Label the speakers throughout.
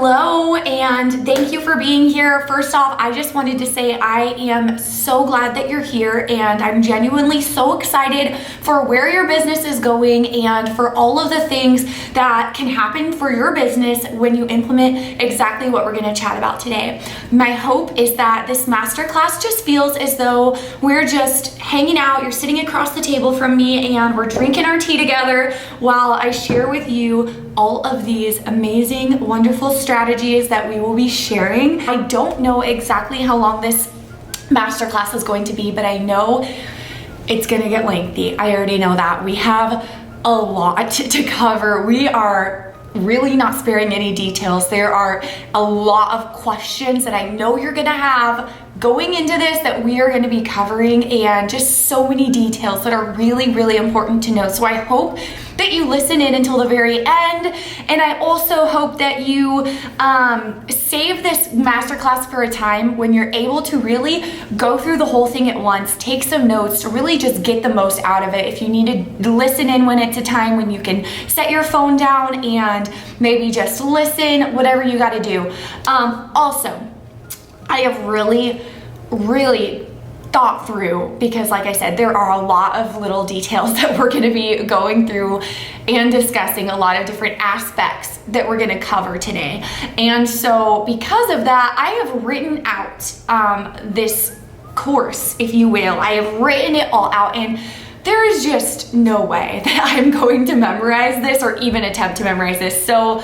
Speaker 1: Hello, and thank you for being here. First off, I just wanted to say I am so glad that you're here, and I'm genuinely so excited for where your business is going and for all of the things that can happen for your business when you implement exactly what we're going to chat about today. My hope is that this masterclass just feels as though we're just hanging out, you're sitting across the table from me, and we're drinking our tea together while I share with you all of these amazing, wonderful strategies that we will be sharing. I don't know exactly how long this masterclass is going to be, but I know it's gonna get lengthy. I already know that. We have a lot to cover. We are really not sparing any details. There are a lot of questions that I know you're gonna have going into this that we are gonna be covering, and just so many details that are really, really important to know. So I hope that you listen in until the very end, and I also hope that you save this masterclass for a time when you're able to really go through the whole thing at once, take some notes to really just get the most out of it. If you need to listen in when it's a time when you can set your phone down and maybe just listen, whatever you gotta do. Also, I have really thought through, because like I said, there are a lot of little details that we're going to be going through and discussing, a lot of different aspects that we're going to cover today. And so because of that, I have written out this course, if you will. I have written it all out, and there is just no way that I'm going to memorize this or even attempt to memorize this. So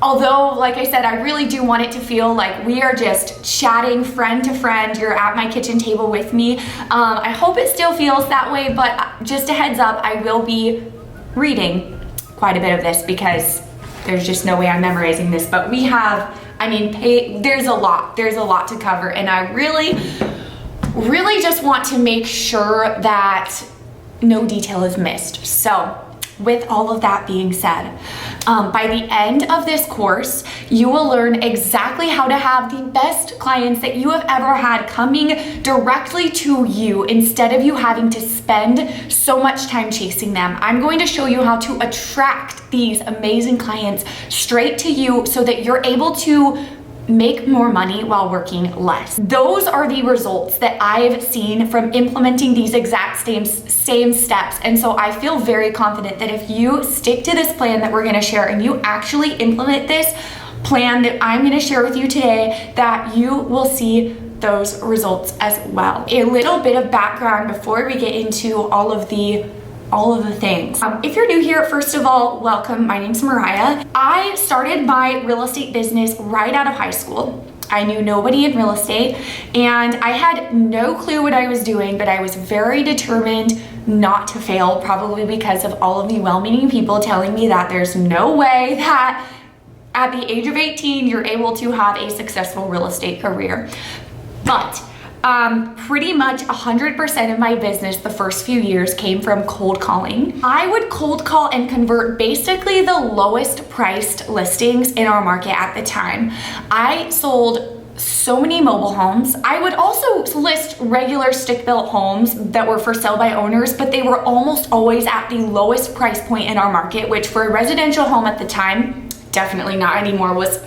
Speaker 1: although, like I said, I really do want it to feel like we are just chatting friend to friend, you're at my kitchen table with me. I hope it still feels that way, but just a heads up, I will be reading quite a bit of this because there's just no way I'm memorizing this. But we have, there's a lot to cover, and I really just want to make sure that no detail is missed. So with all of that being said, by the end of this course, you will learn exactly how to have the best clients that you have ever had coming directly to you instead of you having to spend so much time chasing them. I'm going to show you how to attract these amazing clients straight to you so that you're able to make more money while working less. Those are the results that I've seen from implementing these exact same steps. And so I feel very confident that if you stick to this plan that we're gonna share and you actually implement this plan that I'm gonna share with you today, that you will see those results as well. A little bit of background before we get into all of the things. If you're new here, first of all, welcome. My name's Mariah. I started my real estate business right out of high school. I knew nobody in real estate, and I had no clue what I was doing, but I was very determined not to fail, probably because of all of the well-meaning people telling me that there's no way that at the age of 18, you're able to have a successful real estate career. But pretty much 100% of my business the first few years came from cold calling. I would cold call and convert basically the lowest priced listings in our market at the time. I sold so many mobile homes. I would also list regular stick-built homes that were for sale by owners, but they were almost always at the lowest price point in our market, which for a residential home at the time, definitely not anymore, was,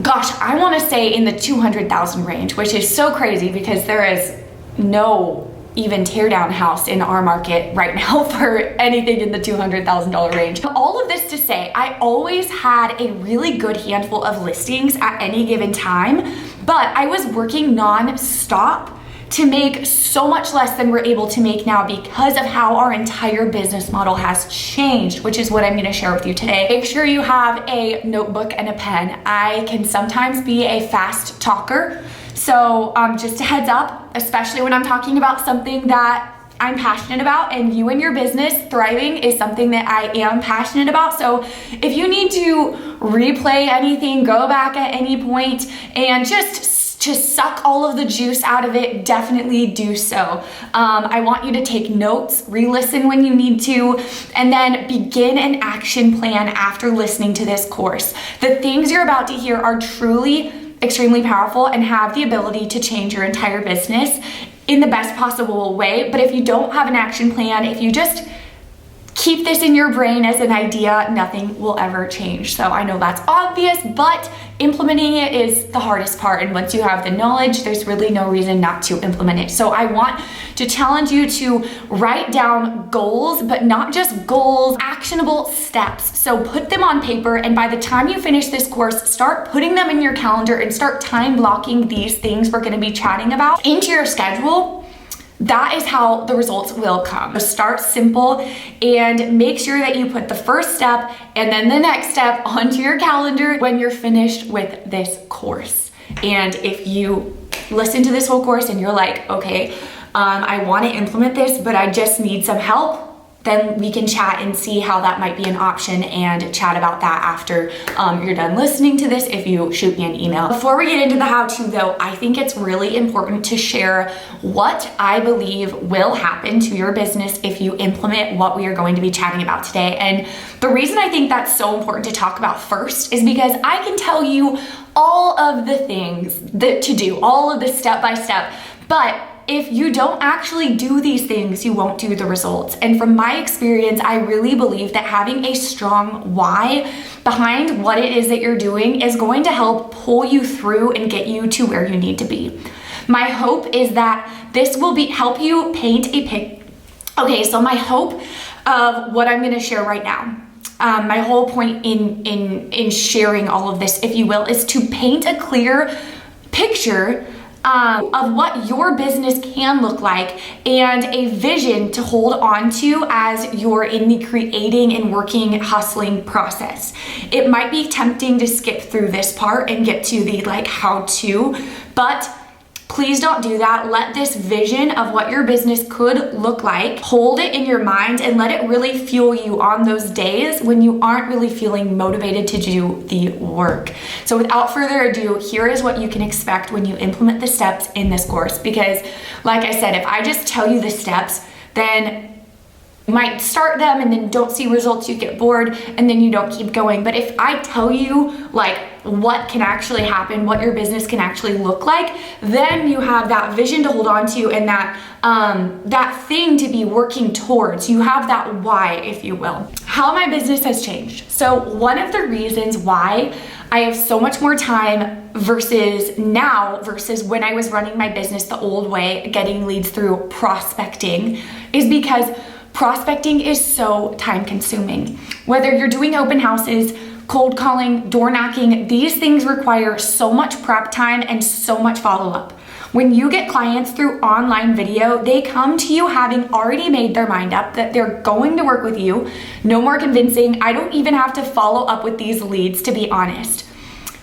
Speaker 1: gosh, I want to say in the 200,000 range, which is so crazy because there is no even teardown house in our market right now for anything in the $200,000 range. All of this to say, I always had a really good handful of listings at any given time, but I was working non-stop to make so much less than we're able to make now because of how our entire business model has changed, which is what I'm gonna share with you today. Make sure you have a notebook and a pen. I can sometimes be a fast talker, so just a heads up, especially when I'm talking about something that I'm passionate about, and you and your business thriving is something that I am passionate about. So if you need to replay anything, go back at any point and just to suck all of the juice out of it, definitely do so. I want you to take notes, re-listen when you need to, and then begin an action plan after listening to this course. The things you're about to hear are truly extremely powerful and have the ability to change your entire business in the best possible way. But if you don't have an action plan, if you just keep this in your brain as an idea. Nothing will ever change. So I know that's obvious, but implementing it is the hardest part. And once you have the knowledge, there's really no reason not to implement it. So I want to challenge you to write down goals, but not just goals, actionable steps. So put them on paper, and by the time you finish this course, start putting them in your calendar and start time blocking these things we're gonna be chatting about into your schedule. That is how the results will come. So start simple and make sure that you put the first step and then the next step onto your calendar when you're finished with this course. And if you listen to this whole course and you're like, okay, I want to implement this, but I just need some help, then we can chat and see how that might be an option and chat about that after you're done listening to this, if you shoot me an email. Before we get into the how-to though, I think it's really important to share what I believe will happen to your business if you implement what we are going to be chatting about today. And the reason I think that's so important to talk about first is because I can tell you all of the things that to do, all of the step-by-step, but if you don't actually do these things, you won't do the results. And from my experience, I really believe that having a strong why behind what it is that you're doing is going to help pull you through and get you to where you need to be. My hope is that this will help you paint a picture. Okay, so my hope of what I'm gonna share right now, my whole point in sharing all of this, if you will, is to paint a clear picture of what your business can look like and a vision to hold on to as you're in the creating and working, hustling process. It might be tempting to skip through this part and get to the how to, but please don't do that. Let this vision of what your business could look like, hold it in your mind and let it really fuel you on those days when you aren't really feeling motivated to do the work. So without further ado, here is what you can expect when you implement the steps in this course. Because like I said, if I just tell you the steps, then you might start them and then don't see results, you get bored, and then you don't keep going. But if I tell you what can actually happen, what your business can actually look like, then you have that vision to hold on to and that thing to be working towards. You have that why, if you will. How my business has changed. So one of the reasons why I have so much more time versus when I was running my business the old way, getting leads through prospecting, is because prospecting is so time consuming. Whether you're doing open houses, cold calling, door knocking, these things require so much prep time and so much follow-up. When you get clients through online video, they come to you having already made their mind up that they're going to work with you. No more convincing. I don't even have to follow up with these leads, to be honest.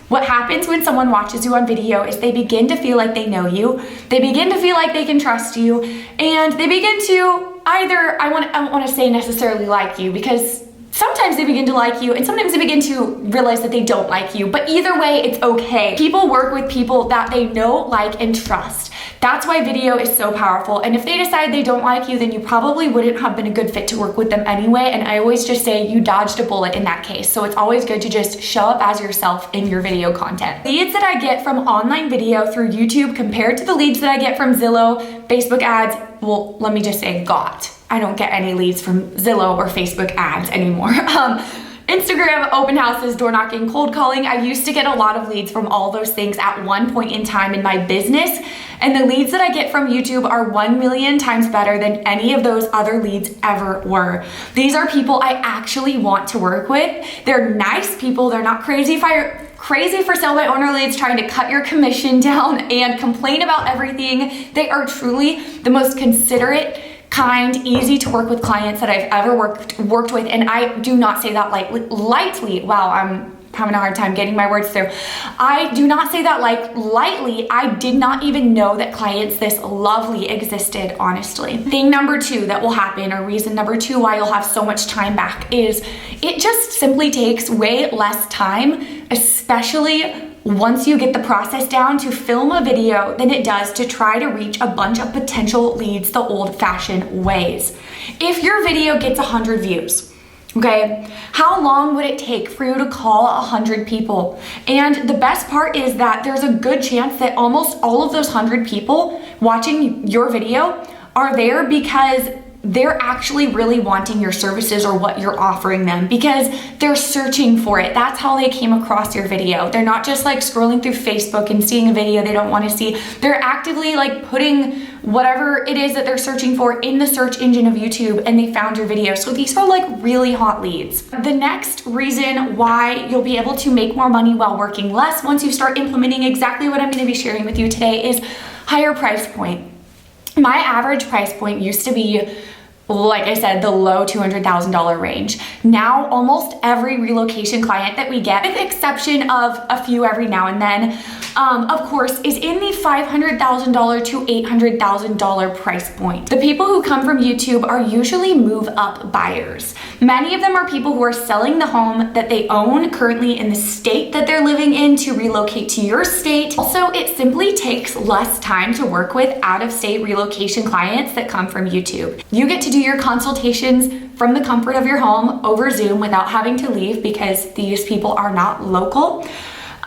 Speaker 1: What happens when someone watches you on video is they begin to feel like they know you, they begin to feel like they can trust you, and they begin to either, I don't want to say necessarily like you, because sometimes they begin to like you and sometimes they begin to realize that they don't like you, but either way, it's okay. People work with people that they know, like, and trust. That's why video is so powerful. And if they decide they don't like you, then you probably wouldn't have been a good fit to work with them anyway. And I always just say you dodged a bullet in that case. So it's always good to just show up as yourself in your video content. Leads that I get from online video through YouTube compared to the leads that I get from Zillow, Facebook ads, well, let me just say I don't get any leads from Zillow or Facebook ads anymore. Instagram, open houses, door knocking, cold calling. I used to get a lot of leads from all those things at one point in time in my business. And the leads that I get from YouTube are 1 million times better than any of those other leads ever were. These are people I actually want to work with. They're nice people. They're not crazy for sale by owner leads trying to cut your commission down and complain about everything. They are truly the most considerate, kind, easy to work with clients that I've ever worked with. And I do not say that lightly. Wow, I'm having a hard time getting my words through. I do not say that lightly. I did not even know that clients this lovely existed, honestly. Thing number 2 that will happen, or reason number 2 why you'll have so much time back, is it just simply takes way less time, especially once you get the process down, to film a video than it does to try to reach a bunch of potential leads the old-fashioned ways. If your video gets 100 views, okay, how long would it take for you to call 100 people? And the best part is that there's a good chance that almost all of those 100 people watching your video are there because they're actually really wanting your services or what you're offering them because they're searching for it. That's how they came across your video. They're not just like scrolling through Facebook and seeing a video they don't want to see. They're actively like putting whatever it is that they're searching for in the search engine of YouTube, and they found your video. So these are like really hot leads. The next reason why you'll be able to make more money while working less once you start implementing exactly what I'm going to be sharing with you today is higher price point. My average price point used to be, like I said, the low $200,000 range. Now, almost every relocation client that we get, with the exception of a few every now and then, of course, is in the $500,000 to $800,000 price point. The people who come from YouTube are usually move up buyers. Many of them are people who are selling the home that they own currently in the state that they're living in to relocate to your state. Also, it simply takes less time to work with out-of-state relocation clients that come from YouTube. You get to do your consultations from the comfort of your home over Zoom without having to leave because these people are not local.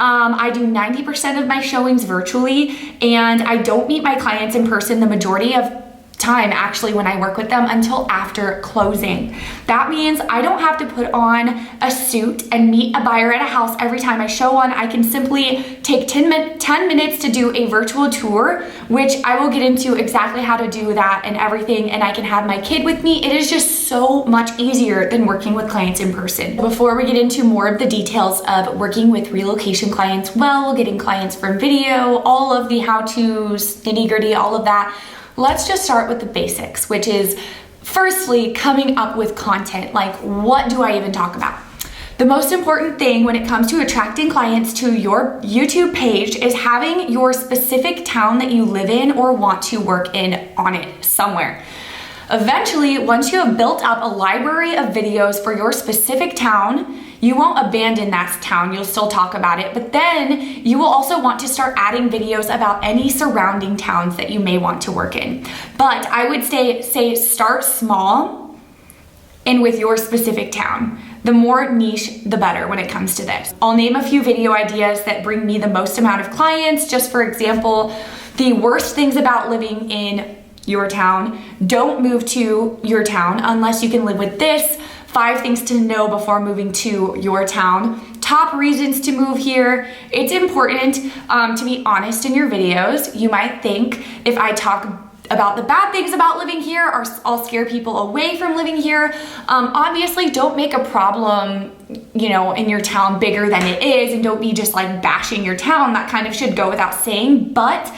Speaker 1: I do 90% of my showings virtually, and I don't meet my clients in person the majority of time actually when I work with them until after closing. That means I don't have to put on a suit and meet a buyer at a house every time I show one. I can simply take 10 minutes to do a virtual tour, which I will get into exactly how to do that and everything, and I can have my kid with me. It is just so much easier than working with clients in person. Before we get into more of the details of working with relocation clients well, getting clients from video, all of the how-tos, nitty-gritty, all of that, let's just start with the basics, which is firstly coming up with content. Like, what do I even talk about? The most important thing when it comes to attracting clients to your YouTube page is having your specific town that you live in or want to work in on it somewhere. Eventually, once you have built up a library of videos for your specific town, you won't abandon that town, you'll still talk about it, but then you will also want to start adding videos about any surrounding towns that you may want to work in. But I would say start small and with your specific town. The more niche, the better when it comes to this. I'll name a few video ideas that bring me the most amount of clients. Just for example, the worst things about living in your town. Don't move to your town unless you can live with this. 5 things to know before moving to your town. Top reasons to move here. It's important to be honest in your videos. You might think if I talk about the bad things about living here, or I'll scare people away from living here. Obviously, don't make a problem, in your town bigger than it is, and don't be just like bashing your town. That kind of should go without saying, but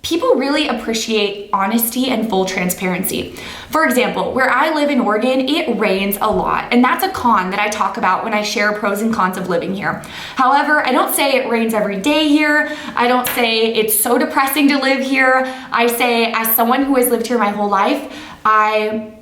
Speaker 1: people really appreciate honesty and full transparency. For example, where I live in Oregon, it rains a lot, and that's a con that I talk about when I share pros and cons of living here. However, I don't say it rains every day here. I don't say it's so depressing to live here. I say, as someone who has lived here my whole life, I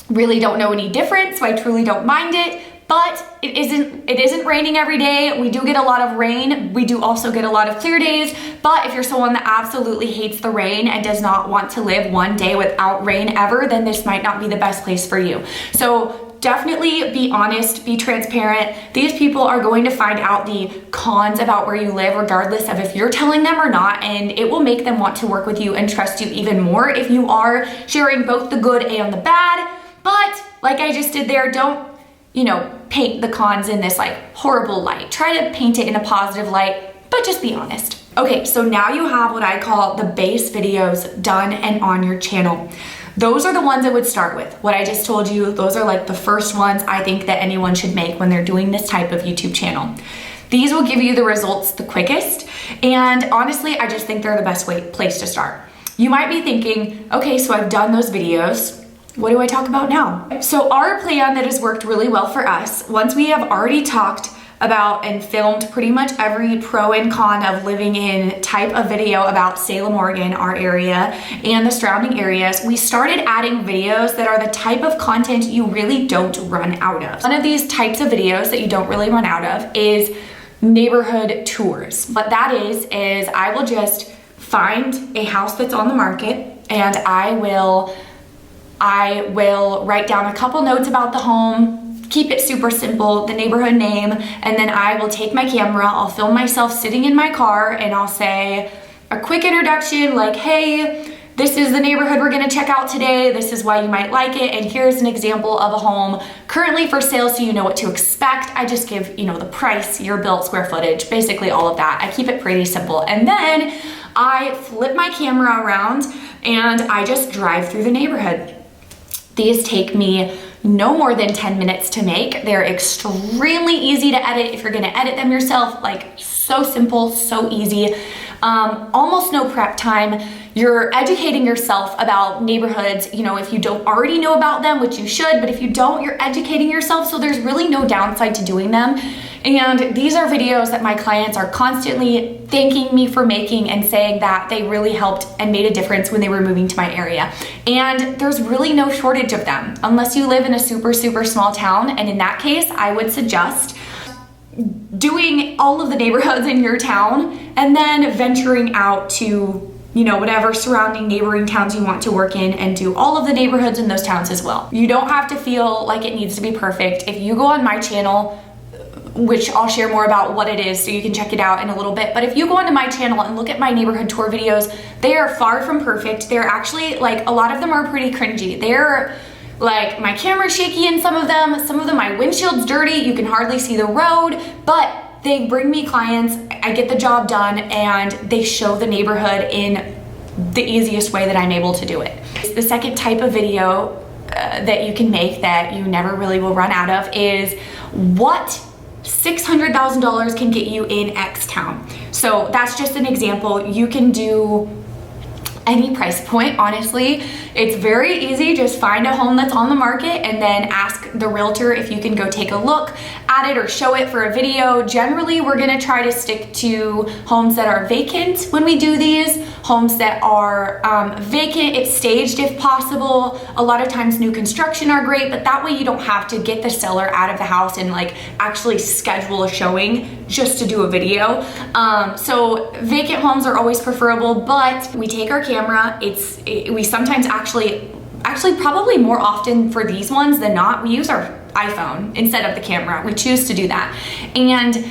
Speaker 1: really don't know any difference, so I truly don't mind it. But it isn't raining every day. We do get a lot of rain. We do also get a lot of clear days. But if you're someone that absolutely hates the rain and does not want to live one day without rain ever, then this might not be the best place for you. So definitely be honest, be transparent. These people are going to find out the cons about where you live, regardless of if you're telling them or not, and it will make them want to work with you and trust you even more if you are sharing both the good and the bad. But like I just did there, don't paint the cons in this like horrible light. Try to paint it in a positive light, but just be honest. Okay, so now you have what I call the base videos done and on your channel. Those are the ones I would start with. What I just told you, those are like the first ones I think that anyone should make when they're doing this type of YouTube channel. These will give you the results the quickest, and honestly, I just think they're the best place to start. You might be thinking, okay, so I've done those videos. What do I talk about now? So our plan that has worked really well for us, once we have already talked about and filmed pretty much every pro and con of living in type of video about Salem, Oregon, our area, and the surrounding areas, we started adding videos that are the type of content you really don't run out of. One of these types of videos that you don't really run out of is neighborhood tours. What that is I will just find a house that's on the market, and I will write down a couple notes about the home, keep it super simple, the neighborhood name, and then I will take my camera, I'll film myself sitting in my car, and I'll say a quick introduction like, hey, this is the neighborhood we're gonna check out today, this is why you might like it, and here's an example of a home currently for sale so you know what to expect. I just give, you know, the price, year built, square footage, basically all of that. I keep it pretty simple. And then I flip my camera around and I just drive through the neighborhood. These take me no more than 10 minutes to make. They're extremely easy to edit if you're gonna edit them yourself, like so simple, so easy. Almost no prep time. You're educating yourself about neighborhoods, you know, if you don't already know about them, which you should, but if you don't, you're educating yourself, so there's really no downside to doing them. And these are videos that my clients are constantly thanking me for making and saying that they really helped and made a difference when they were moving to my area. And there's really no shortage of them, unless you live in a super, super small town. And in that case, I would suggest doing all of the neighborhoods in your town and then venturing out to, you know, whatever surrounding neighboring towns you want to work in and do all of the neighborhoods in those towns as well. You don't have to feel like it needs to be perfect. If you go on my channel, which I'll share more about what it is so you can check it out in a little bit, but if you go onto my channel and look at my neighborhood tour videos, they are far from perfect. They're actually, like, a lot of them are pretty cringy. They're like, my camera's shaky in some of them, my windshield's dirty, you can hardly see the road, but they bring me clients, I get the job done, and they show the neighborhood in the easiest way that I'm able to do it. The second type of video that you can make that you never really will run out of is what $600,000 can get you in X town. So that's just an example. You can do any price point, honestly. It's very easy. Just find a home that's on the market and then ask the realtor if you can go take a look at it or show it for a video. Generally, we're gonna try to stick to homes that are vacant when we do these. Homes that are vacant, it's staged if possible. A lot of times new construction are great, but that way you don't have to get the seller out of the house and like actually schedule a showing just to do a video. So vacant homes are always preferable, but we take our camera. We sometimes actually probably more often for these ones than not, we use our iPhone instead of the camera. We choose to do that. And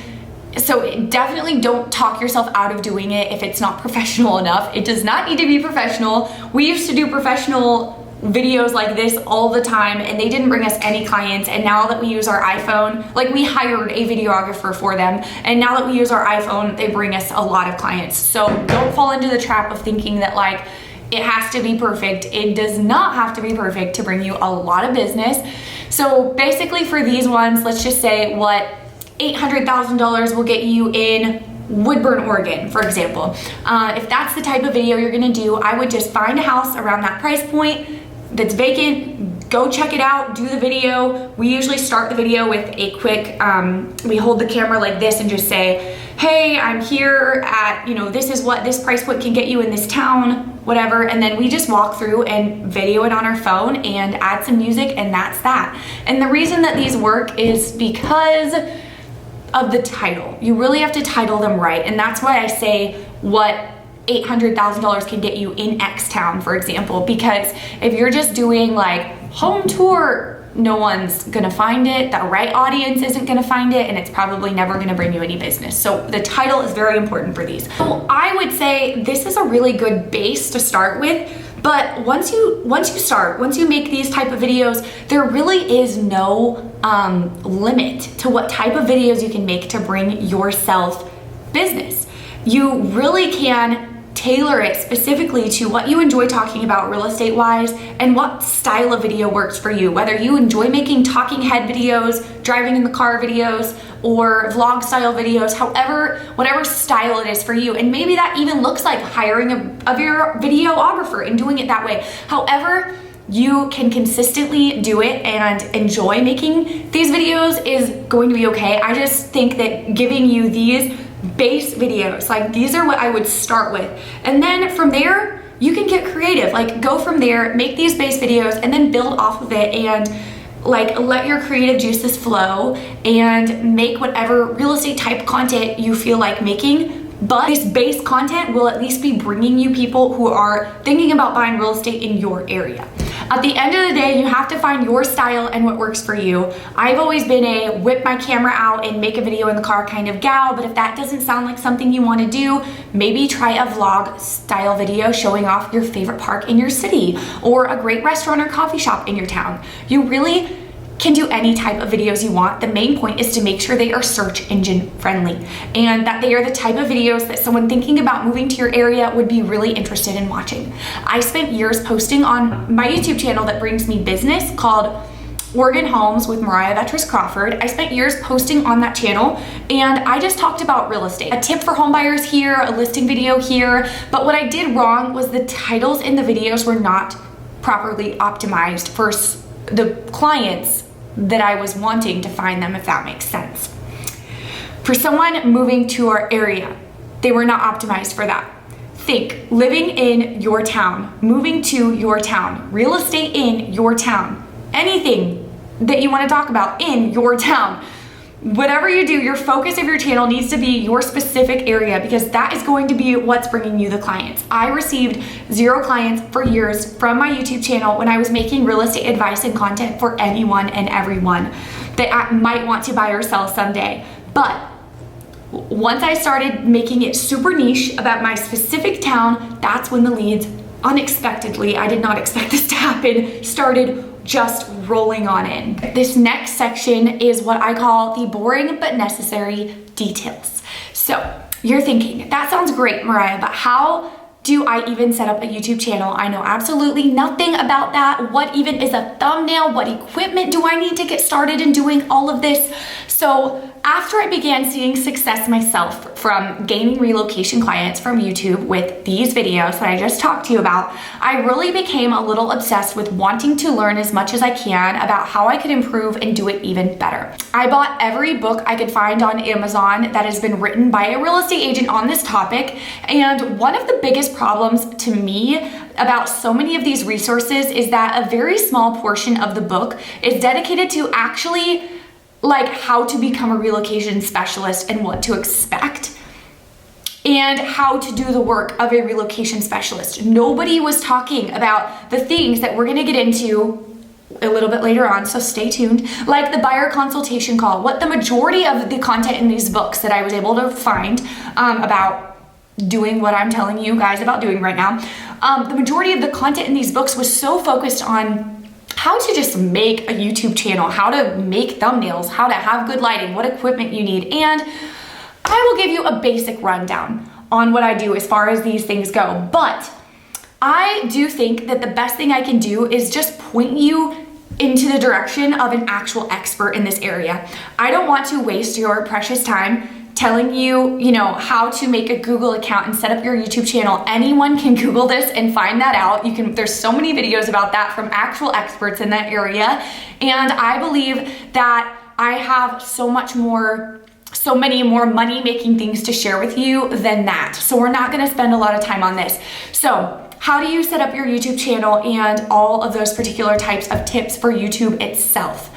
Speaker 1: so definitely don't talk yourself out of doing it if it's not professional enough. It does not need to be professional. We used to do professional videos like this all the time and they didn't bring us any clients, and now that we use our iPhone, like we hired a videographer for them, and now that we use our iPhone, they bring us a lot of clients. So don't fall into the trap of thinking that like it has to be perfect. It does not have to be perfect to bring you a lot of business. So basically for these ones, let's just say what $800,000 will get you in Woodburn, Oregon, for example. If that's the type of video you're gonna do, I would just find a house around that price point that's vacant, go check it out, do the video. We usually start the video with a quick, we hold the camera like this and just say, hey, I'm here at, you know, this is what this price point can get you in this town, whatever. And then we just walk through and video it on our phone and add some music, and that's that. And the reason that these work is because of the title. You really have to title them right. And that's why I say what $800,000 can get you in X town, for example, because if you're just doing like home tour, no one's gonna find it, the right audience isn't gonna find it, and it's probably never gonna bring you any business. So the title is very important for these. So I would say this is a really good base to start with, but once you make these type of videos, there really is no limit to what type of videos you can make to bring yourself business. You really can tailor it specifically to what you enjoy talking about real estate wise and what style of video works for you. Whether you enjoy making talking head videos, driving in the car videos, or vlog style videos, whatever style it is for you. And maybe that even looks like hiring a videographer and doing it that way. However you can consistently do it and enjoy making these videos is going to be okay. I just think that giving you these base videos, like these are what I would start with. And then from there, you can get creative. Like go from there, make these base videos, and then build off of it and like let your creative juices flow and make whatever real estate type content you feel like making. But this base content will at least be bringing you people who are thinking about buying real estate in your area. At the end of the day, you have to find your style and what works for you. I've always been a whip my camera out and make a video in the car kind of gal, but if that doesn't sound like something you want to do, maybe try a vlog style video showing off your favorite park in your city or a great restaurant or coffee shop in your town. You really can do any type of videos you want. The main point is to make sure they are search engine friendly and that they are the type of videos that someone thinking about moving to your area would be really interested in watching. I spent years posting on my YouTube channel that brings me business called Oregon Homes with Mariah Vetras Crawford. I spent years posting on that channel and I just talked about real estate. A tip for home buyers here, a listing video here, but what I did wrong was the titles in the videos were not properly optimized for the clients that I was wanting to find them, if that makes sense. For someone moving to our area, they were not optimized for that. Think living in your town, moving to your town, real estate in your town, anything that you want to talk about in your town. Whatever you do, your focus of your channel needs to be your specific area because that is going to be what's bringing you the clients. I received 0 clients for years from my YouTube channel when I was making real estate advice and content for anyone and everyone that might want to buy or sell someday. But once I started making it super niche about my specific town, that's when the leads unexpectedly, I did not expect this to happen, started just rolling on in. This next section is what I call the boring but necessary details. So you're thinking, that sounds great, Mariah, but how do I even set up a YouTube channel? I know absolutely nothing about that. What even is a thumbnail? What equipment do I need to get started in doing all of this? So after I began seeing success myself from gaining relocation clients from YouTube with these videos that I just talked to you about, I really became a little obsessed with wanting to learn as much as I can about how I could improve and do it even better. I bought every book I could find on Amazon that has been written by a real estate agent on this topic, and one of the biggest problems to me about so many of these resources is that a very small portion of the book is dedicated to actually like how to become a relocation specialist and what to expect and how to do the work of a relocation specialist. Nobody was talking about the things that we're gonna get into a little bit later on, so stay tuned, like the buyer consultation call, what the majority of the content in these books that I was able to find about doing what I'm telling you guys about doing right now, the majority of the content in these books was so focused on how to just make a YouTube channel, how to make thumbnails, how to have good lighting, what equipment you need. And I will give you a basic rundown on what I do as far as these things go. But I do think that the best thing I can do is just point you into the direction of an actual expert in this area. I don't want to waste your precious time telling you, how to make a Google account and set up your YouTube channel. Anyone can Google this and find that out. There's so many videos about that from actual experts in that area. And I believe that I have so many more money-making things to share with you than that. So we're not gonna spend a lot of time on this. So how do you set up your YouTube channel and all of those particular types of tips for YouTube itself?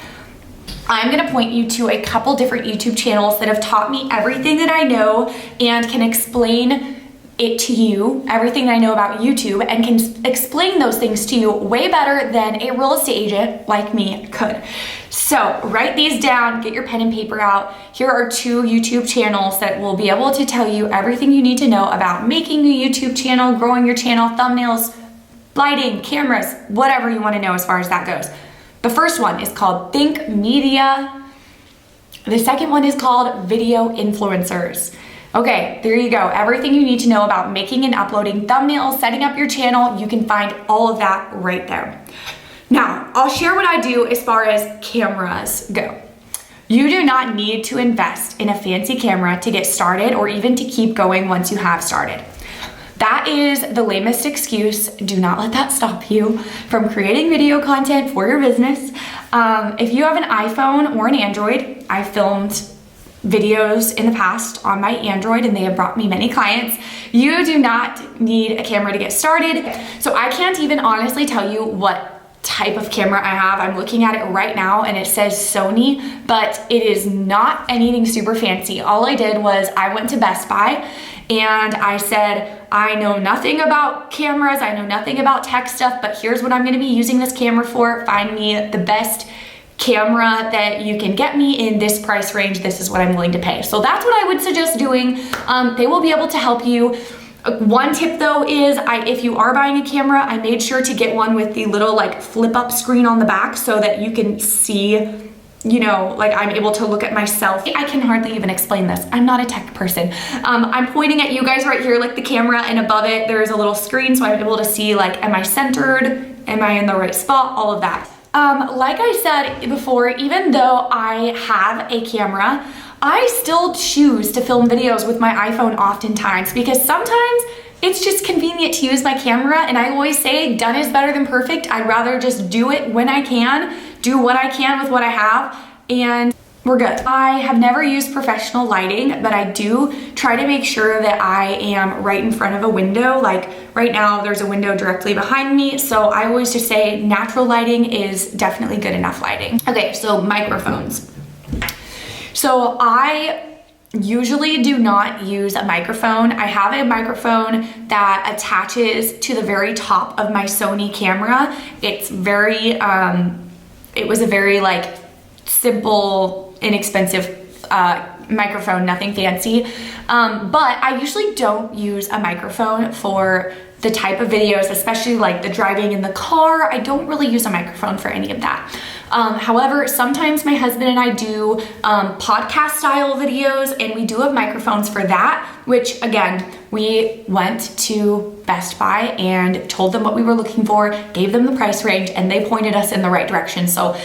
Speaker 1: I'm gonna point you to a couple different YouTube channels that have taught me everything that I know and can explain it to you, everything that I know about YouTube, and can explain those things to you way better than a real estate agent like me could. So write these down, get your pen and paper out. Here are 2 YouTube channels that will be able to tell you everything you need to know about making a YouTube channel, growing your channel, thumbnails, lighting, cameras, whatever you wanna know as far as that goes. The first one is called Think Media. The second one is called Video Influencers. Okay, there you go. Everything you need to know about making and uploading thumbnails, setting up your channel, you can find all of that right there. Now, I'll share what I do as far as cameras go. You do not need to invest in a fancy camera to get started or even to keep going once you have started. That is the lamest excuse. Do not let that stop you from creating video content for your business. If you have an iPhone or an Android, I filmed videos in the past on my Android and they have brought me many clients. You do not need a camera to get started. So I can't even honestly tell you what type of camera I have. I'm looking at it right now and it says Sony, but it is not anything super fancy. All I did was I went to Best Buy and I said, I know nothing about cameras, I know nothing about tech stuff, but here's what I'm gonna be using this camera for. Find me the best camera that you can get me in this price range. This is what I'm willing to pay. So that's what I would suggest doing. They will be able to help you. One tip though is if you are buying a camera, I made sure to get one with the little like flip up screen on the back so that you can see, you know, like I'm able to look at myself. I can hardly even explain this. I'm not a tech person. I'm pointing at you guys right here, like the camera, and above it, there's a little screen so I'm able to see like, am I centered? Am I in the right spot? All of that. Like I said before, even though I have a camera, I still choose to film videos with my iPhone oftentimes because sometimes it's just convenient to use my camera, and I always say done is better than perfect. I'd rather just do it when I can, do what I can with what I have, and we're good. I have never used professional lighting, but I do try to make sure that I am right in front of a window. Like right now, there's a window directly behind me, so I always just say natural lighting is definitely good enough lighting. Okay, so microphones. So I usually do not use a microphone. I have a microphone that attaches to the very top of my Sony camera. It's very, it was a very like simple, inexpensive microphone, nothing fancy. But I usually don't use a microphone for the type of videos, especially like the driving in the car. I don't really use a microphone for any of that. However, sometimes my husband and I do podcast style videos, and we do have microphones for that, which again, we went to Best Buy and told them what we were looking for, gave them the price range, and they pointed us in the right direction. So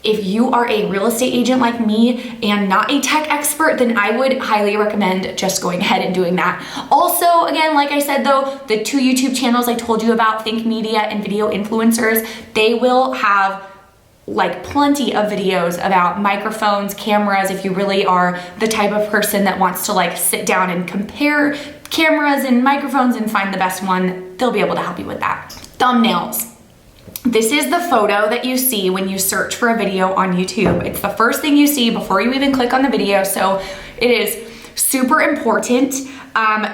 Speaker 1: if you are a real estate agent like me and not a tech expert, then I would highly recommend just going ahead and doing that. Also, again, like I said though, the 2 YouTube channels I told you about, Think Media and Video Influencers, they will have like plenty of videos about microphones, cameras. If you really are the type of person that wants to like sit down and compare cameras and microphones and find the best one, they'll be able to help you with that. Thumbnails. This is the photo that you see when you search for a video on YouTube. It's the first thing you see before you even click on the video, so it is super important.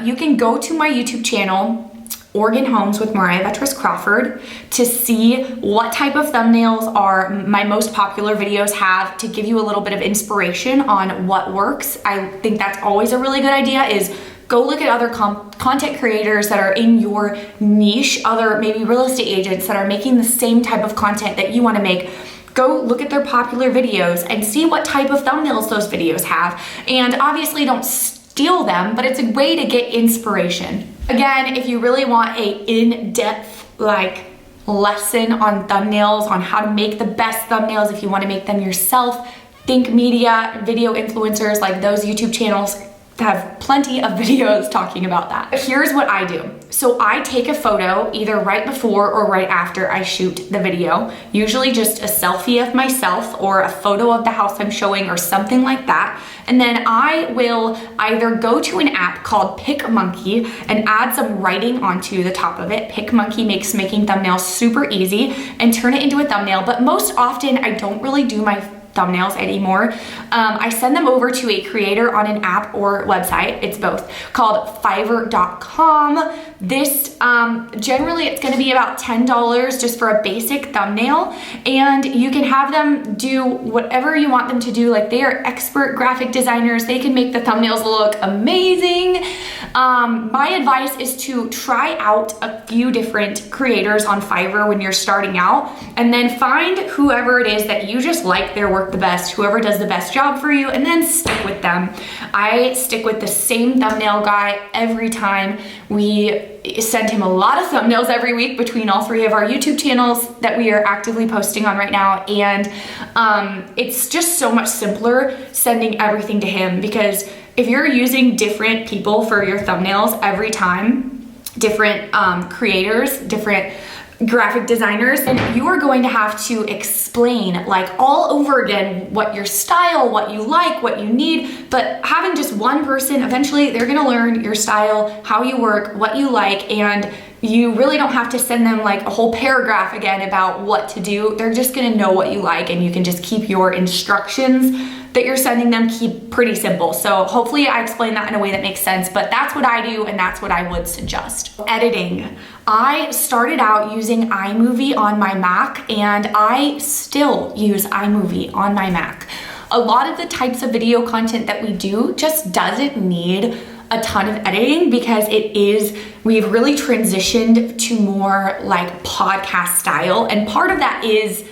Speaker 1: You can go to my YouTube channel, Oregon Homes with Mariah Vetras Crawford, to see what type of thumbnails are my most popular videos have, to give you a little bit of inspiration on what works. I think that's always a really good idea, is go look at other content creators that are in your niche, other maybe real estate agents that are making the same type of content that you want to make. Go look at their popular videos and see what type of thumbnails those videos have. And obviously don't steal them, but it's a way to get inspiration. Again, if you really want a in-depth like lesson on thumbnails, on how to make the best thumbnails, if you want to make them yourself, Think Media, Video Influencers, like those YouTube channels have plenty of videos talking about that. Here's what I do. So I take a photo either right before or right after I shoot the video, usually just a selfie of myself or a photo of the house I'm showing or something like that. And then I will either go to an app called PicMonkey and add some writing onto the top of it. PicMonkey makes making thumbnails super easy, and turn it into a thumbnail. But most often I don't really do my thumbnails anymore. I send them over to a creator on an app or website. It's both, called Fiverr.com. This generally it's going to be about $10 just for a basic thumbnail, and you can have them do whatever you want them to do. Like, they are expert graphic designers. They can make the thumbnails look amazing. My advice is to try out a few different creators on Fiverr when you're starting out, and then find whoever it is that you just like their work the best, whoever does the best job for you, and then stick with them. I stick with the same thumbnail guy every time. We send him a lot of thumbnails every week between all 3 of our YouTube channels that we are actively posting on right now, and it's just so much simpler sending everything to him, because if you're using different people for your thumbnails every time, different creators, different graphic designers, and you are going to have to explain like all over again what your style, what you like, what you need. But having just one person, eventually they're gonna learn your style, how you work, what you like, and you really don't have to send them like a whole paragraph again about what to do. They're just gonna know what you like, and you can just keep your instructions that you're sending them keep pretty simple. So hopefully I explained that in a way that makes sense, but that's what I do and that's what I would suggest. Editing. I started out using iMovie on my Mac, and I still use iMovie on my Mac. A lot of the types of video content that we do just doesn't need a ton of editing because we've really transitioned to more like podcast style, and part of that is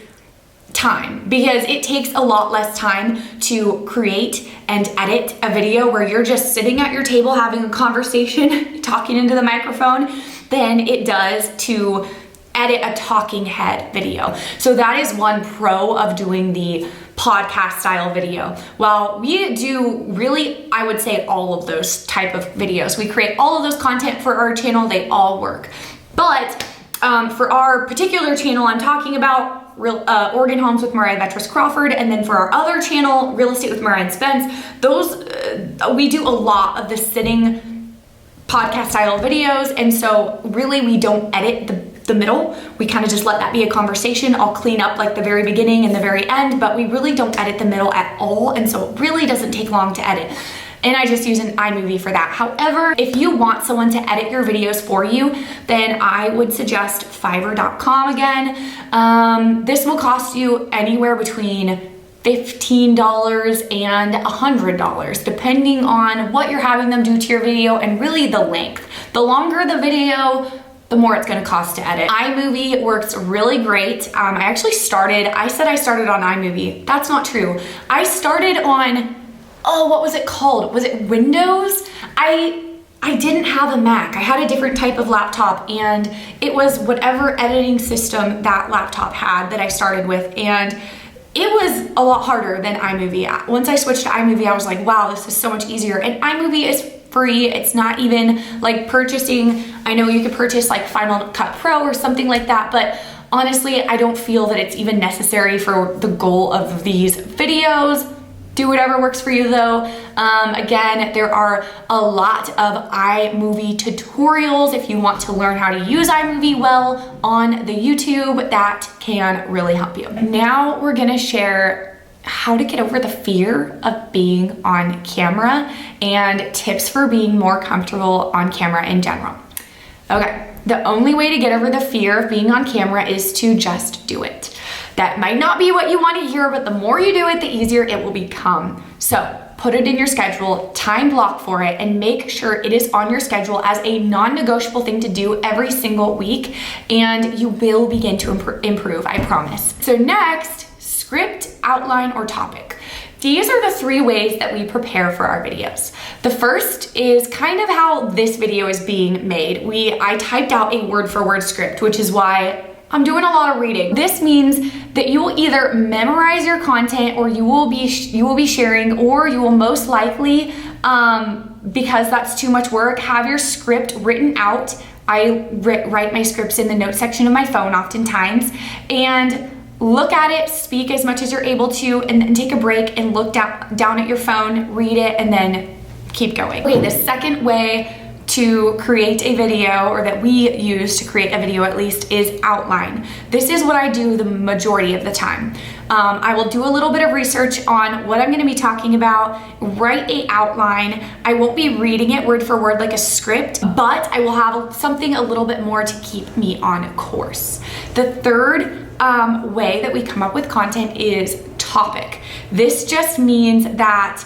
Speaker 1: time, because it takes a lot less time to create and edit a video where you're just sitting at your table having a conversation, talking into the microphone, than it does to edit a talking head video. So that is one pro of doing the podcast style video. While we do really, I would say, all of those type of videos, we create all of those content for our channel, they all work. But for our particular channel I'm talking about, Oregon Homes with Mariah Vetras Crawford, and then for our other channel, Real Estate with Mariah and Spence, those we do a lot of the sitting podcast style videos, and so really we don't edit the middle. We kind of just let that be a conversation. I'll clean up like the very beginning and the very end, but we really don't edit the middle at all, and so it really doesn't take long to edit. And I just use an iMovie for that. However, if you want someone to edit your videos for you, then I would suggest Fiverr.com again. This will cost you anywhere between $15 and $100, depending on what you're having them do to your video and really the length. The longer the video, the more it's gonna cost to edit. iMovie works really great. I said I started on iMovie. That's not true. I started on, what was it called? Was it Windows? I didn't have a Mac. I had a different type of laptop, and it was whatever editing system that laptop had that I started with, and it was a lot harder than iMovie. Once I switched to iMovie, I was like, wow, this is so much easier. And iMovie is free. It's not even like purchasing. I know you could purchase like Final Cut Pro or something like that, but honestly, I don't feel that it's even necessary for the goal of these videos. Do whatever works for you though. Again, there are a lot of iMovie tutorials if you want to learn how to use iMovie well on the YouTube. That can really help you. Now we're gonna share how to get over the fear of being on camera and tips for being more comfortable on camera in general. Okay, the only way to get over the fear of being on camera is to just do it. That might not be what you want to hear, but the more you do it, the easier it will become. So put it in your schedule, time block for it, and make sure it is on your schedule as a non-negotiable thing to do every single week, and you will begin to improve, I promise. So next, script, outline, or topic. These are the three ways that we prepare for our videos. The first is kind of how this video is being made. I typed out a word-for-word script, which is why I'm doing a lot of reading. This means that you will either memorize your content, or you will be sharing, or you will most likely, because that's too much work, have your script written out. I write my scripts in the notes section of my phone oftentimes, and look at it, speak as much as you're able to, and then take a break and look down at your phone, read it, and then keep going. Okay, the second way to create a video, or that we use to create a video at least, is outline. This is what I do the majority of the time. I will do a little bit of research on what I'm gonna be talking about, write a outline. I won't be reading it word for word like a script, but I will have something a little bit more to keep me on course. The third way that we come up with content is topic. This just means that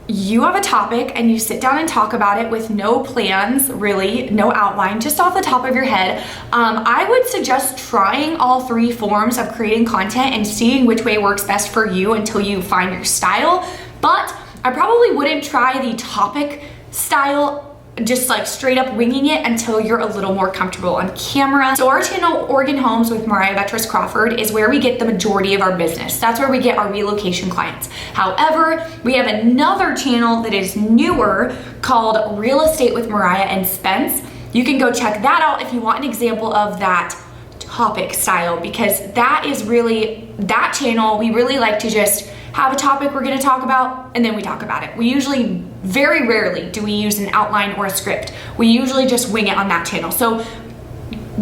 Speaker 1: you have a topic and you sit down and talk about it with no plans, really, no outline, just off the top of your head. I would suggest trying all three forms of creating content and seeing which way works best for you until you find your style. But I probably wouldn't try the topic style just like straight up winging it until you're a little more comfortable on camera. So our channel, Oregon Homes with Mariah Vetras Crawford, is where we get the majority of our business. That's where we get our relocation clients. However, we have another channel that is newer called Real Estate with Mariah and Spence. You can go check that out if you want an example of that topic style, because that is really, that channel, we really like to just have a topic we're gonna talk about and then we talk about it. We usually, very rarely do we use an outline or a script. We usually just wing it on that channel. So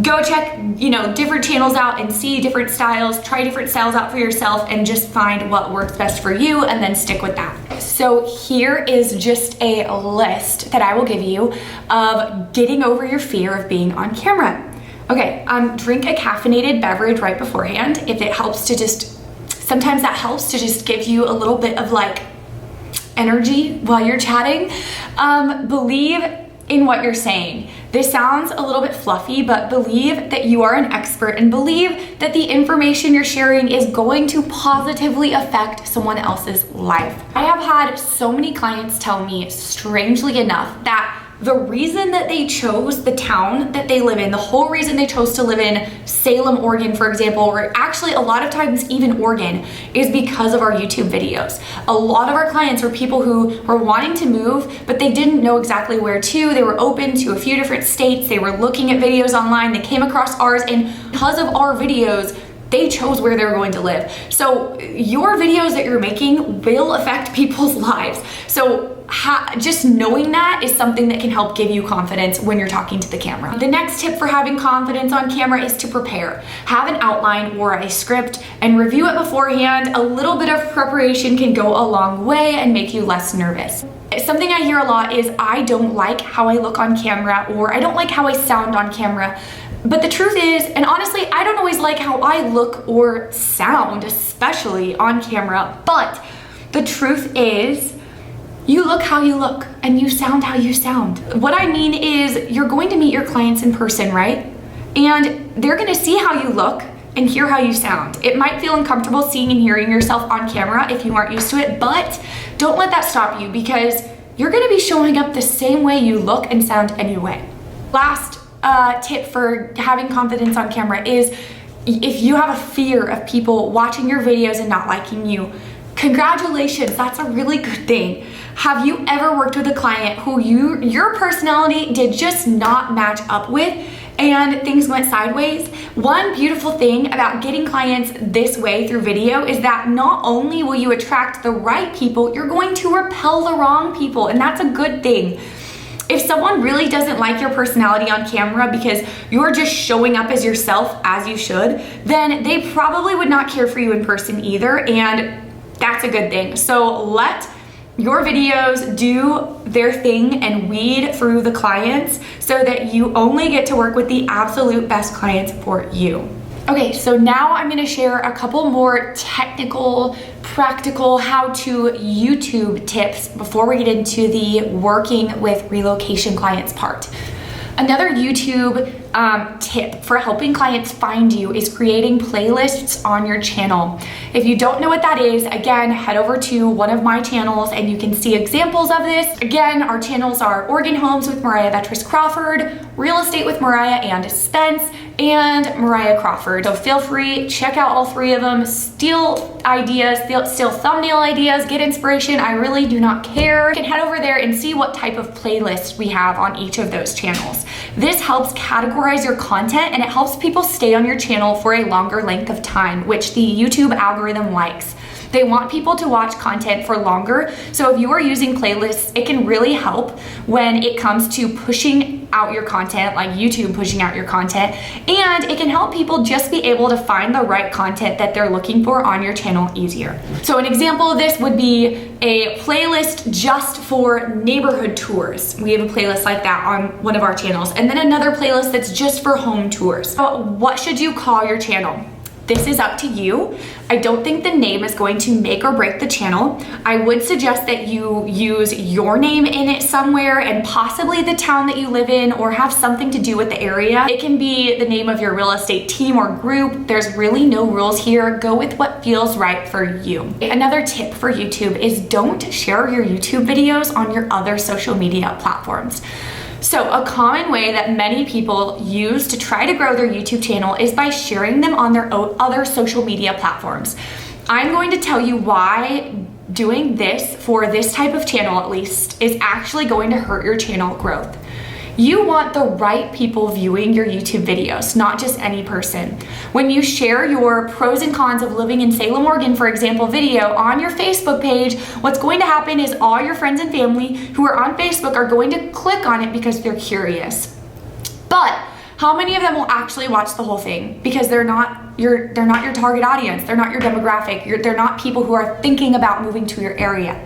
Speaker 1: go check, you know, different channels out and see different styles, try different styles out for yourself and just find what works best for you and then stick with that. So here is just a list that I will give you of getting over your fear of being on camera. Okay, drink a caffeinated beverage right beforehand if it helps to just, sometimes that helps to just give you a little bit of like energy while you're chatting. Believe in what you're saying. This sounds a little bit fluffy, but believe that you are an expert and believe that the information you're sharing is going to positively affect someone else's life. I have had so many clients tell me, strangely enough, that the reason that they chose the town that they live in, the whole reason they chose to live in Salem, Oregon, for example, or actually a lot of times even Oregon, is because of our YouTube videos. A lot of our clients were people who were wanting to move, but they didn't know exactly where to. They were open to a few different states. They were looking at videos online. They came across ours, and because of our videos, they chose where they're going to live. So your videos that you're making will affect people's lives. So just knowing that is something that can help give you confidence when you're talking to the camera. The next tip for having confidence on camera is to prepare. Have an outline or a script and review it beforehand. A little bit of preparation can go a long way and make you less nervous. Something I hear a lot is, I don't like how I look on camera, or I don't like how I sound on camera. But the truth is, and honestly, I don't always like how I look or sound, especially on camera, but the truth is, you look how you look and you sound how you sound. What I mean is, you're going to meet your clients in person, right? And they're gonna see how you look and hear how you sound. It might feel uncomfortable seeing and hearing yourself on camera if you aren't used to it, but don't let that stop you, because you're gonna be showing up the same way you look and sound anyway. Last tip for having confidence on camera is, if you have a fear of people watching your videos and not liking you, congratulations, that's a really good thing. Have you ever worked with a client who your personality did just not match up with and things went sideways? One beautiful thing about getting clients this way through video is that not only will you attract the right people, you're going to repel the wrong people, and that's a good thing. If someone really doesn't like your personality on camera because you're just showing up as yourself as you should, then they probably would not care for you in person either, and that's a good thing. So let your videos do their thing and weed through the clients so that you only get to work with the absolute best clients for you. Okay, so now I'm gonna share a couple more technical, practical how-to YouTube tips before we get into the working with relocation clients part. Another YouTube tip for helping clients find you is creating playlists on your channel. If you don't know what that is, again, head over to one of my channels and you can see examples of this. Again, our channels are Oregon Homes with Mariah Vetris Crawford, Real Estate with Mariah and Spence, and Mariah Crawford. So feel free, check out all three of them, steal ideas, steal thumbnail ideas, get inspiration. I really do not care. You can head over there and see what type of playlist we have on each of those channels. This helps categorize your content and it helps people stay on your channel for a longer length of time, which the YouTube algorithm likes. They want people to watch content for longer. So if you are using playlists, it can really help when it comes to pushing out your content, like YouTube pushing out your content, and it can help people just be able to find the right content that they're looking for on your channel easier. So an example of this would be a playlist just for neighborhood tours. We have a playlist like that on one of our channels, and then another playlist that's just for home tours. So what should you call your channel? This is up to you. I don't think the name is going to make or break the channel. I would suggest that you use your name in it somewhere and possibly the town that you live in or have something to do with the area. It can be the name of your real estate team or group. There's really no rules here. Go with what feels right for you. Another tip for YouTube is don't share your YouTube videos on your other social media platforms. So a common way that many people use to try to grow their YouTube channel is by sharing them on their other social media platforms. I'm going to tell you why doing this for this type of channel, at least, is actually going to hurt your channel growth. You want the right people viewing your YouTube videos, not just any person. When you share your pros and cons of living in Salem, Oregon, for example, video on your Facebook page, what's going to happen is all your friends and family who are on Facebook are going to click on it because they're curious. But how many of them will actually watch the whole thing? Because they're not your target audience, they're not your demographic, they're not people who are thinking about moving to your area.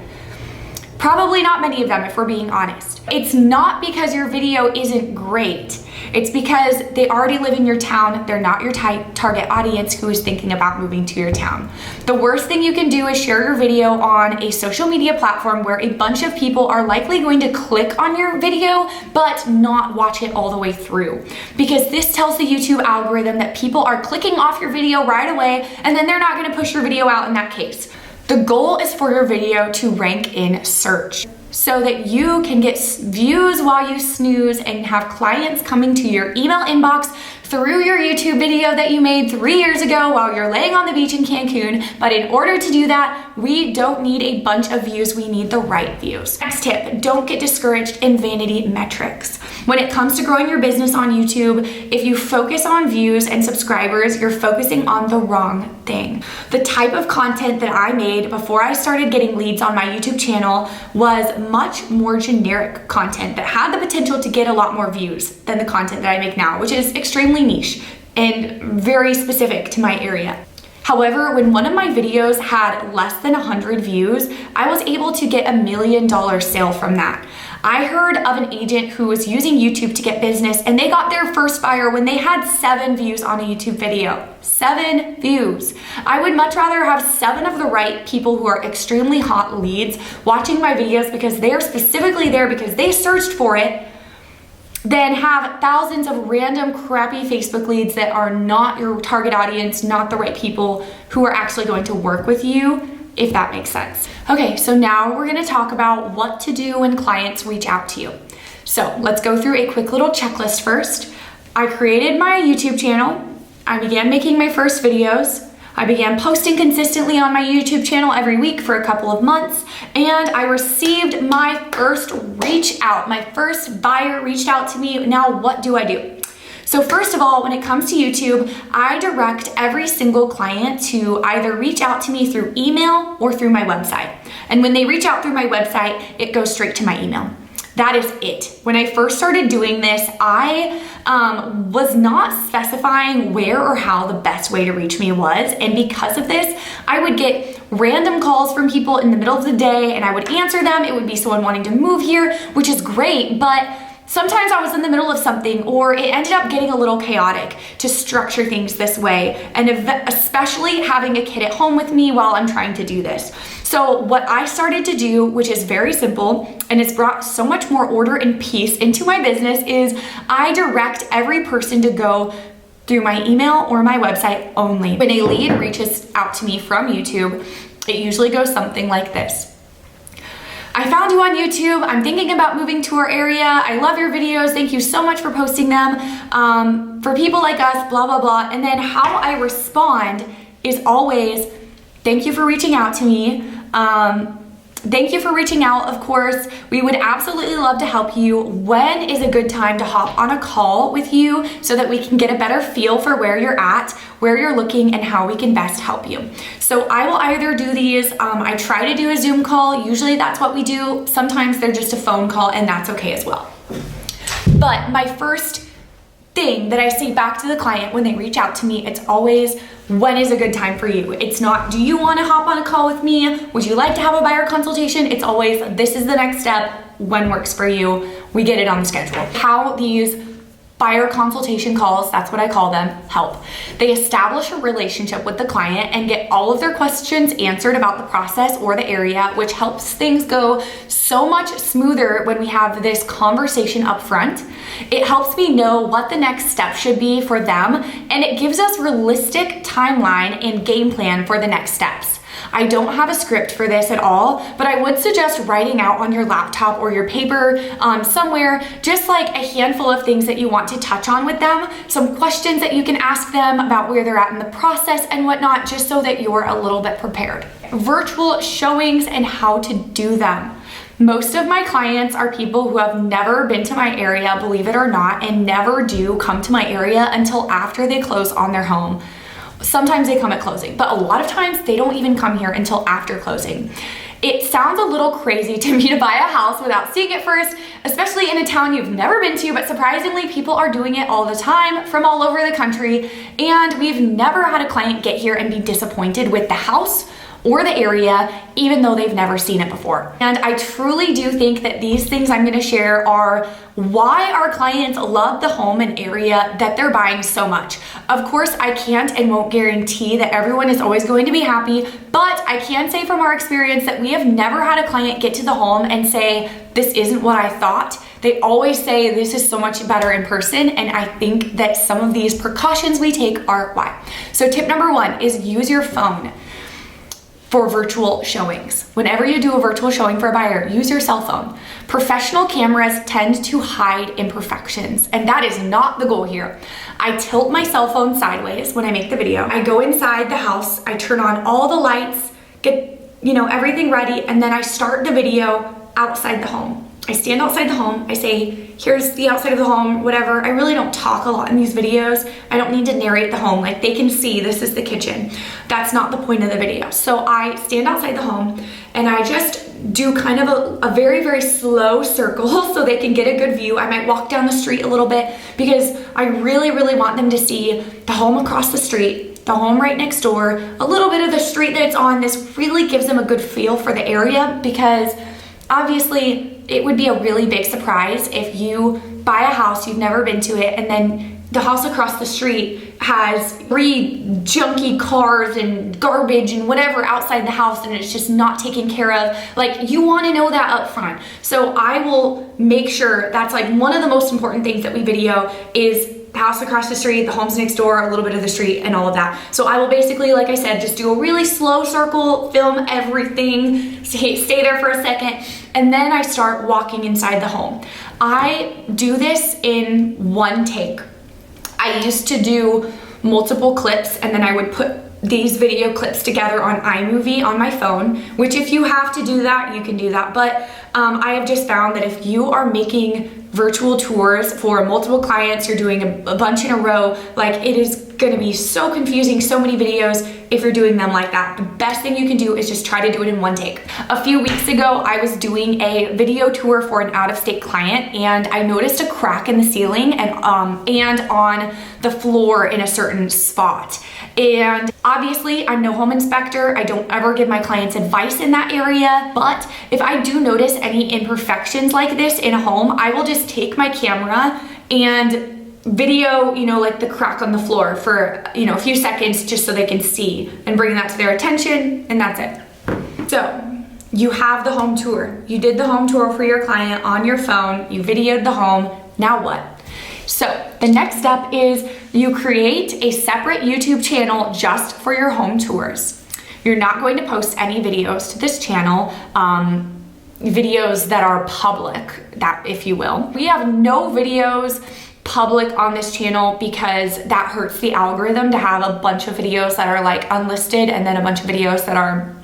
Speaker 1: Probably not many of them, if we're being honest. It's not because your video isn't great. It's because they already live in your town. They're not your target audience who is thinking about moving to your town. The worst thing you can do is share your video on a social media platform where a bunch of people are likely going to click on your video, but not watch it all the way through. Because this tells the YouTube algorithm that people are clicking off your video right away, and then they're not gonna push your video out in that case. The goal is for your video to rank in search so that you can get views while you snooze and have clients coming to your email inbox through your YouTube video that you made 3 years ago while you're laying on the beach in Cancun. But in order to do that, we don't need a bunch of views, we need the right views. Next tip, don't get discouraged in vanity metrics. When it comes to growing your business on YouTube, if you focus on views and subscribers, you're focusing on the wrong thing. The type of content that I made before I started getting leads on my YouTube channel was much more generic content that had the potential to get a lot more views than the content that I make now, which is extremely niche and very specific to my area. However, when one of my videos had less than 100 views, I was able to get $1 million sale from that. I heard of an agent who was using YouTube to get business, and they got their first buyer when they had 7 views on a YouTube video. 7 views. I would much rather have 7 of the right people who are extremely hot leads watching my videos because they are specifically there because they searched for it, than have thousands of random crappy Facebook leads that are not your target audience, not the right people who are actually going to work with you, if that makes sense. Okay, so now we're gonna talk about what to do when clients reach out to you. So let's go through a quick little checklist first. I created my YouTube channel. I began making my first videos. I began posting consistently on my YouTube channel every week for a couple of months, and I received my first reach out. My first buyer reached out to me. Now, what do I do? So first of all, when it comes to YouTube, I direct every single client to either reach out to me through email or through my website. And when they reach out through my website, it goes straight to my email. That is it. When I first started doing this, I was not specifying where or how the best way to reach me was. And because of this, I would get random calls from people in the middle of the day and I would answer them. It would be someone wanting to move here, which is great, but sometimes I was in the middle of something, or it ended up getting a little chaotic to structure things this way, and especially having a kid at home with me while I'm trying to do this. So what I started to do, which is very simple, and it's brought so much more order and peace into my business, is I direct every person to go through my email or my website only. When a lead reaches out to me from YouTube, it usually goes something like this. I found you on YouTube. I'm thinking about moving to our area. I love your videos. Thank you so much for posting them. For people like us, blah, blah, blah. And then how I respond is always, thank you for reaching out to me. Thank you for reaching out, of course. We would absolutely love to help you. When is a good time to hop on a call with you so that we can get a better feel for where you're at, where you're looking, and how we can best help you? So I will either do these, I try to do a Zoom call. Usually that's what we do. Sometimes they're just a phone call, and that's okay as well. But my first thing that I say back to the client when they reach out to me, it's always, when is a good time for you? It's not, do you want to hop on a call with me? Would you like to have a buyer consultation? It's always, this is the next step. When works for you? We get it on the schedule. How these buyer consultation calls, that's what I call them, help. They establish a relationship with the client and get all of their questions answered about the process or the area, which helps things go so much smoother when we have this conversation up front. It helps me know what the next step should be for them, and it gives us realistic timeline and game plan for the next steps. I don't have a script for this at all, but I would suggest writing out on your laptop or your paper somewhere, just like a handful of things that you want to touch on with them, some questions that you can ask them about where they're at in the process and whatnot, just so that you're a little bit prepared. Virtual showings and how to do them. Most of my clients are people who have never been to my area, believe it or not, and never do come to my area until after they close on their home. Sometimes they come at closing, but a lot of times they don't even come here until after closing. It sounds a little crazy to me to buy a house without seeing it first, especially in a town you've never been to, but surprisingly, people are doing it all the time from all over the country, and we've never had a client get here and be disappointed with the house or the area, even though they've never seen it before. And I truly do think that these things I'm gonna share are why our clients love the home and area that they're buying so much. Of course, I can't and won't guarantee that everyone is always going to be happy, but I can say from our experience that we have never had a client get to the home and say, this isn't what I thought. They always say this is so much better in person, and I think that some of these precautions we take are why. So tip number one is use your phone for virtual showings. Whenever you do a virtual showing for a buyer, use your cell phone. Professional cameras tend to hide imperfections, and that is not the goal here. I tilt my cell phone sideways when I make the video. I go inside the house, I turn on all the lights, get everything ready, and then I start the video outside the home. I stand outside the home, I say, here's the outside of the home, whatever. I really don't talk a lot in these videos. I don't need to narrate the home. Like, they can see this is the kitchen. That's not the point of the video. So I stand outside the home and I just do kind of a very, very slow circle so they can get a good view. I might walk down the street a little bit because I really, really want them to see the home across the street, the home right next door, a little bit of the street that it's on. This really gives them a good feel for the area, because obviously it would be a really big surprise if you buy a house, you've never been to it, and then the house across the street has 3 junky cars and garbage and whatever outside the house, and it's just not taken care of. Like, you want to know that up front. So I will make sure that's like one of the most important things that we video is the house across the street, the homes next door, a little bit of the street, and all of that. So I will basically, like I said, just do a really slow circle, film everything, stay there for a second, and then I start walking inside the home. I do this in one take. I used to do multiple clips, and then I would put these video clips together on iMovie on my phone, which if you have to do that, you can do that. But I have just found that if you are making virtual tours for multiple clients, you're doing a bunch in a row, like, it is gonna be so confusing, so many videos if you're doing them like that. The best thing you can do is just try to do it in one take. A few weeks ago, I was doing a video tour for an out-of-state client, and I noticed a crack in the ceiling and on the floor in a certain spot. And obviously, I'm no home inspector. I don't ever give my clients advice in that area, but if I do notice any imperfections like this in a home, I will just take my camera and video, like the crack on the floor for, a few seconds, just so they can see, and bring that to their attention, and that's it. So you have the home tour. You did the home tour for your client on your phone. You videoed the home. Now what? So the next step is you create a separate YouTube channel just for your home tours. You're not going to post any videos to this channel, videos that are public, that if you will. We have no videos public on this channel because that hurts the algorithm to have a bunch of videos that are like unlisted and then a bunch of videos that are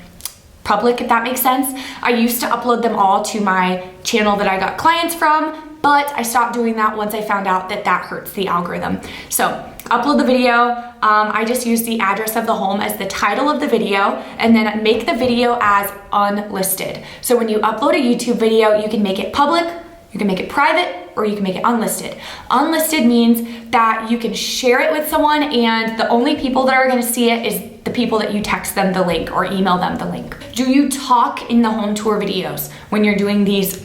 Speaker 1: public, if that makes sense. I used to upload them all to my channel that I got clients from, but I stopped doing that once I found out that that hurts the algorithm. So upload the video. I just use the address of the home as the title of the video, and then make the video as unlisted. So when you upload a YouTube video, you can make it public, you can make it private, or you can make it unlisted. Unlisted means that you can share it with someone, and the only people that are gonna see it is the people that you text them the link or email them the link. Do you talk in the home tour videos when you're doing these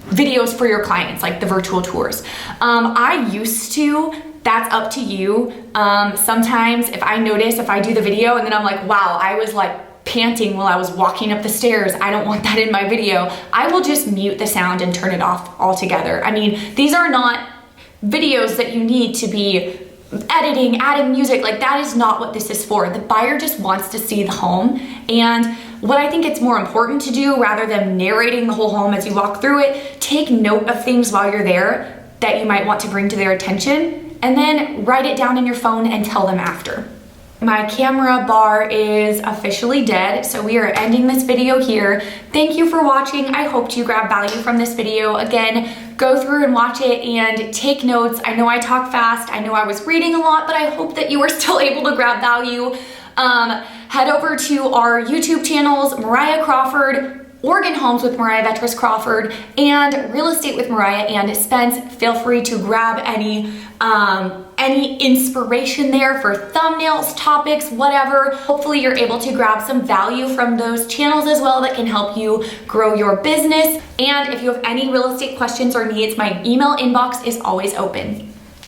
Speaker 1: videos for your clients, like the virtual tours? I used to. That's up to you. Sometimes if I do the video and then I'm like, wow, I was like panting while I was walking up the stairs, I don't want that in my video, I will just mute the sound and turn it off altogether. I mean, these are not videos that you need to be editing, adding music. Like, that is not what this is for. The buyer just wants to see the home, and what I think it's more important to do, rather than narrating the whole home as you walk through it, take note of things while you're there that you might want to bring to their attention, and then write it down in your phone and tell them after. My camera bar is officially dead, so we are ending this video here. Thank you for watching. I hope you grab value from this video. Again, go through and watch it and take notes. I know I talk fast. I know I was reading a lot, but I hope that you were still able to grab value. Head over to our YouTube channels, Mariah Crawford, Oregon Homes with Mariah Vetras Crawford, and Real Estate with Mariah and Spence. Feel free to grab any inspiration there for thumbnails, topics, whatever. Hopefully you're able to grab some value from those channels as well that can help you grow your business. And if you have any real estate questions or needs, my email inbox is always open.